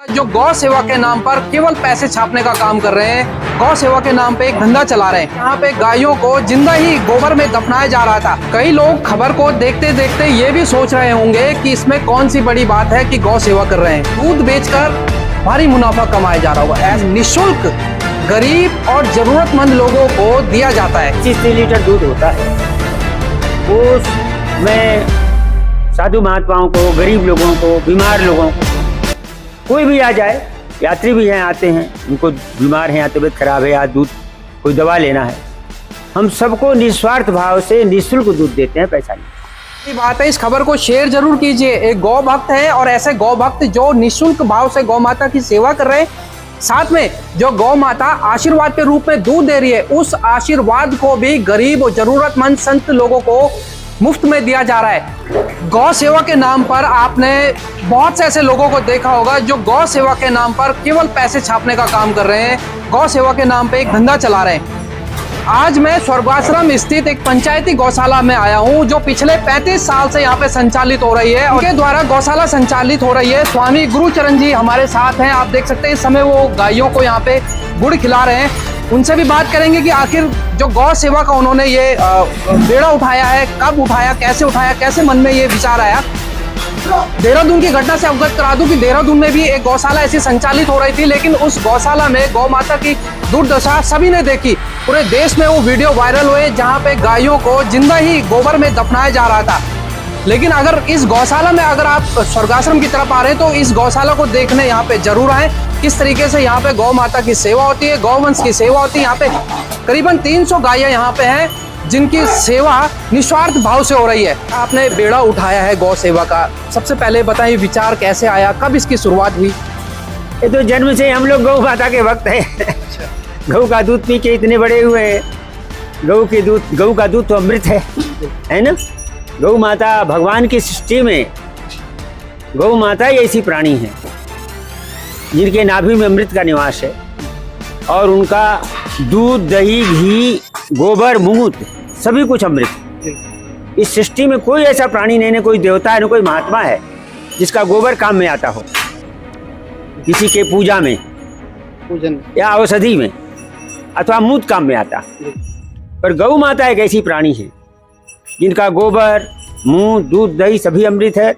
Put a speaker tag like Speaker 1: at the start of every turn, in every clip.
Speaker 1: जो गौ सेवा के नाम पर केवल पैसे छापने का काम कर रहे हैं, गौ सेवा के नाम पे एक धंधा चला रहे हैं। यहाँ पे गायों को जिंदा ही गोबर में दफनाया जा रहा था। कई लोग खबर को देखते देखते ये भी सोच रहे होंगे कि इसमें कौन सी बड़ी बात है कि गौ सेवा कर रहे हैं। दूध बेचकर भारी मुनाफा कमाया जा रहा होगा। निःशुल्क गरीब और जरूरतमंद लोगों को दिया जाता है।
Speaker 2: 25 लीटर दूध होता है, उसमें साधु महात्माओं को, गरीब लोगों को, बीमार लोगों को, कोई भी आ जाए, यात्री भी हैं आते हैं, उनको बीमार हैं या तबीयत खराब है या दूध कोई दवा लेना है, हम सबको निस्वार्थ भाव से निःशुल्क दूध देते हैं, पैसा नहीं।
Speaker 1: बात है, इस खबर को शेयर जरूर कीजिए। एक गौ भक्त है और ऐसे गौ भक्त जो निःशुल्क भाव से गौ माता की सेवा कर रहे हैं, साथ में जो गौ माता आशीर्वाद के रूप में दूध दे रही है, उस आशीर्वाद को भी गरीब और जरूरतमंद संत लोगों को मुफ्त में दिया जा रहा है। गौ सेवा के नाम पर आपने बहुत से ऐसे लोगों को देखा होगा जो गौ सेवा के नाम पर केवल पैसे छापने का काम कर रहे हैं, गौ सेवा के नाम पे एक धंधा चला रहे हैं। आज मैं स्वर्गाश्रम स्थित एक पंचायती गौशाला में आया हूं, जो पिछले 35 साल से यहाँ पे संचालित हो रही है। उनके द्वारा गौशाला संचालित हो रही है। स्वामी गुरुचरण जी हमारे साथ हैं, आप देख सकते हैं इस समय वो गायों को यहाँ पे गुड़ खिला रहे हैं। उनसे भी बात करेंगे कि आखिर जो गौ सेवा का उन्होंने ये बेड़ा उठाया है, कब उठाया, कैसे मन में ये विचार आया। देहरादून की घटना से अवगत करा दूं कि देहरादून में भी एक गौशाला ऐसी संचालित हो रही थी, लेकिन उस गौशाला में गौ माता की दुर्दशा सभी ने देखी। पूरे देश में वो वीडियो वायरल हुए जहां पे गायों को जिंदा ही गोबर में दफनाया जा रहा था। लेकिन अगर इस गौशाला में अगर आप स्वर्गाश्रम की तरफ आ रहे हैं तो इस गौशाला को देखने यहाँ पे जरूर आए। किस तरीके से यहाँ पे गौ माता की सेवा होती है, गौवंश की सेवा होती है। यहाँ पे करीबन 300 गायें यहाँ पे हैं जिनकी सेवा निस्वार्थ भाव से हो रही है। आपने बेड़ा उठाया है गौ सेवा का, सबसे पहले बताइए विचार कैसे आया, कब इसकी शुरुआत हुई।
Speaker 2: ये तो जन्म से हम लोग गौ माता के भक्त हैं। गऊ का दूध पी के इतने बड़े हुए हैं। गऊ का दूध तो अमृत है ना। गौ माता भगवान की सृष्टि में गौ माता ही ऐसी प्राणी है जिनके नाभि में अमृत का निवास है, और उनका दूध, दही, घी, गोबर, मूत्र सभी कुछ अमृत। इस सृष्टि में कोई ऐसा प्राणी नहीं, न कोई देवता है, न कोई महात्मा है जिसका गोबर काम में आता हो, किसी के पूजन या औषधि में अथवा मूत्र काम में आता। पर गौ माता एक ऐसी प्राणी है जिनका गोबर, मूत्र, दूध, दही सभी अमृत है।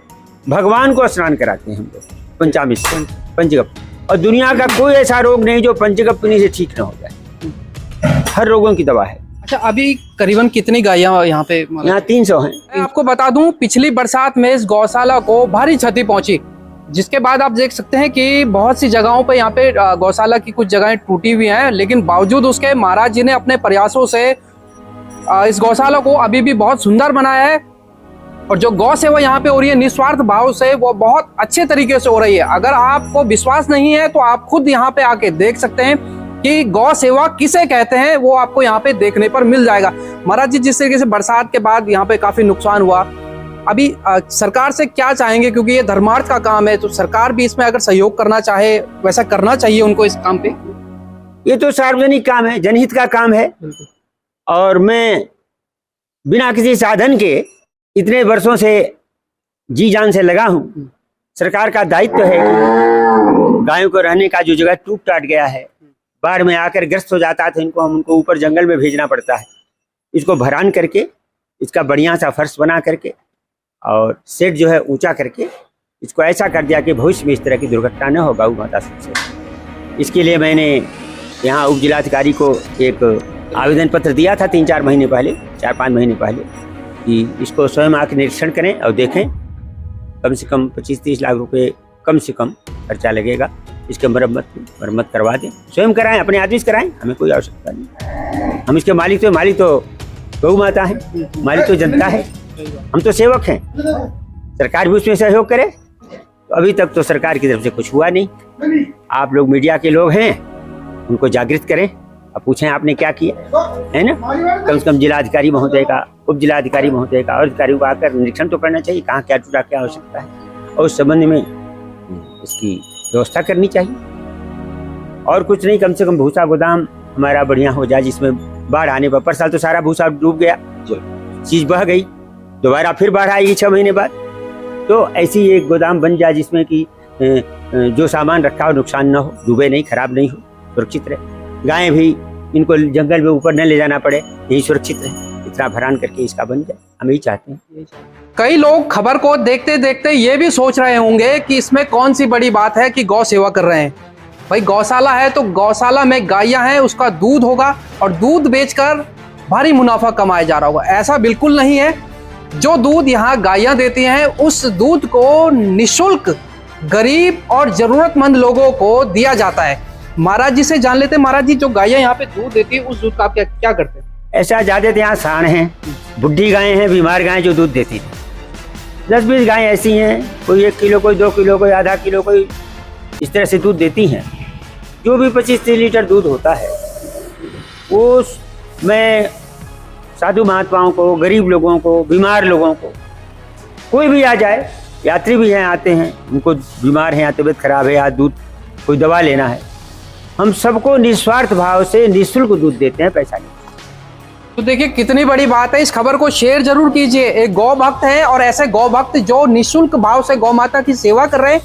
Speaker 2: भगवान को स्नान कराते हैं हम लोग पंचामृत से, पंचगप। और दुनिया का कोई ऐसा रोग नहीं जो पंचगप पीने से ठीक न हो जाए। हर रोगों की दवा है।
Speaker 1: अच्छा, अभी करीबन कितनी गायें यहाँ पे?
Speaker 2: यहाँ 300 हैं।
Speaker 1: मैं आपको बता दूं, पिछली बरसात में इस गौशाला को भारी क्षति पहुंची, जिसके बाद आप देख सकते हैं कि बहुत सी जगहों पे यहाँ पे गौशाला की कुछ जगहें टूटी हुई हैं, लेकिन बावजूद उसके महाराज जी ने अपने प्रयासों से इस गौशाला को अभी भी बहुत सुंदर बनाया है। और जो गौ सेवा यहाँ पे हो रही है निस्वार्थ भाव से, वो बहुत अच्छे तरीके से हो रही है। अगर आपको विश्वास नहीं है तो आप खुद यहाँ पे आके देख सकते हैं कि गौ सेवा किसे कहते हैं, वो आपको यहाँ पे देखने पर मिल जाएगा। महाराज जी, जिस तरीके से बरसात के बाद यहाँ पे काफी नुकसान हुआ, अभी सरकार से क्या चाहेंगे, क्योंकि ये धर्मार्थ का काम है, तो सरकार भी इसमें अगर सहयोग करना चाहे वैसा करना चाहिए उनको इस काम पे।
Speaker 2: ये तो सार्वजनिक काम है, जनहित का काम है। और मैं बिना किसी साधन के इतने वर्षों से जी जान से लगा हूँ। सरकार का दायित्व है कि गायों को रहने का जो जगह टूट टाट गया है, बाढ़ में आकर ग्रस्त हो जाता था, इनको हम उनको ऊपर जंगल में भेजना पड़ता है। इसको भरान करके, इसका बढ़िया सा फर्श बना करके और सेट जो है ऊंचा करके इसको ऐसा कर दिया कि भविष्य में इस तरह की दुर्घटना न हो गौ माता से। इसके लिए मैंने यहाँ उप जिलाधिकारी को एक आवेदन पत्र दिया था 3-4 महीने पहले, 4-5 महीने पहले, कि इसको स्वयं आकर निरीक्षण करें और देखें। कम से कम 25-30 लाख रुपए कम से कम खर्चा लगेगा। इसके मरम्मत करवा दें, स्वयं कराएं, अपने आदमी से कराएं, हमें कोई आवश्यकता नहीं। हम इसके मालिक तो गौ माता है, मालिक तो जनता है, हम तो सेवक हैं। सरकार भी उसमें सहयोग करे। तो अभी तक तो सरकार की तरफ से कुछ हुआ नहीं। आप लोग मीडिया के लोग हैं, उनको जागृत करें, अब पूछें आपने क्या किया है ना। कम से कम जिलाधिकारी महोदय का, उप जिलाधिकारी महोदय का और अधिकारियों को आकर निरीक्षण तो करना चाहिए, कहाँ क्या टूटा, क्या आवश्यकता है, और उस संबंध में इसकी व्यवस्था करनी चाहिए। और कुछ नहीं, कम से कम भूसा गोदाम हमारा बढ़िया हो जाए, जिसमें बाढ़ आने पर साल तो सारा भूसा डूब गया, चीज बह गई, दोबारा फिर बाढ़ आएगी 6 महीने बाद। तो ऐसी एक गोदाम बन जाए जिसमें कि जो सामान रखा हो नुकसान ना हो, डूबे नहीं, खराब नहीं हो, सुरक्षित रहे। गायें भी इनको जंगल में ऊपर न ले जाना पड़े, यही सुरक्षित रहे, इतना भरान करके इसका बन जाए, हम यही चाहते हैं।
Speaker 1: कई लोग खबर को देखते देखते ये भी सोच रहे होंगे कि इसमें कौन सी बड़ी बात है कि गौ सेवा कर रहे हैं। भाई गौशाला है तो गौशाला में गायें हैं, उसका दूध होगा और दूध बेचकर भारी मुनाफा कमाया जा रहा होगा। ऐसा बिल्कुल नहीं है। जो दूध यहाँ गायें देती हैं उस दूध को निःशुल्क गरीब और जरूरतमंद लोगों को दिया जाता है। महाराज जी से जान लेते हैं। महाराज जी, जो गायें यहाँ पे दूध देती है उस दूध का आप क्या करते हैं?
Speaker 2: ऐसा ज्यादा यहाँ सांड हैं, बुढ़ी गायें हैं, बीमार गायें जो दूध देती थी। 10-20 गायें ऐसी हैं, कोई 1 किलो, कोई 2 किलो, कोई आधा किलो, कोई इस तरह से दूध देती हैं। जो भी 25-30 लीटर दूध होता है वो मैं साधु महात्माओं को, गरीब लोगों को, बीमार लोगों को, कोई भी आ जाए, यात्री भी हैं आते हैं, उनको बीमार हैं या तबीयत खराब है या दूध कोई दवा लेना है, हम सबको निस्वार्थ भाव से निःशुल्क दूध देते हैं, पैसा नहीं।
Speaker 1: तो देखिए कितनी बड़ी बात है। इस खबर को शेयर जरूर कीजिए। एक गौ भक्त है और ऐसे गौ भक्त जो निःशुल्क भाव से गौ माता की सेवा कर रहे हैं,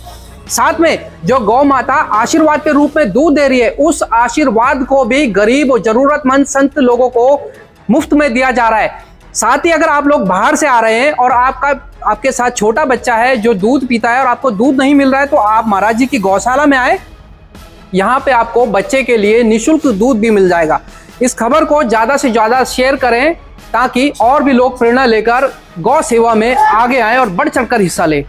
Speaker 1: साथ में जो गौ माता आशीर्वाद के रूप में दूध दे रही है उस आशीर्वाद को भी गरीब और जरूरतमंद संत लोगों को मुफ्त में दिया जा रहा है। साथ ही अगर आप लोग बाहर से आ रहे हैं और आपके साथ छोटा बच्चा है जो दूध पीता है और आपको दूध नहीं मिल रहा है, तो आप महाराज जी की गौशाला में आए, यहाँ पे आपको बच्चे के लिए निःशुल्क दूध भी मिल जाएगा। इस खबर को ज्यादा से ज्यादा शेयर करें ताकि और भी लोग प्रेरणा लेकर गौ सेवा में आगे आए और बढ़ चढ़कर हिस्सा लें।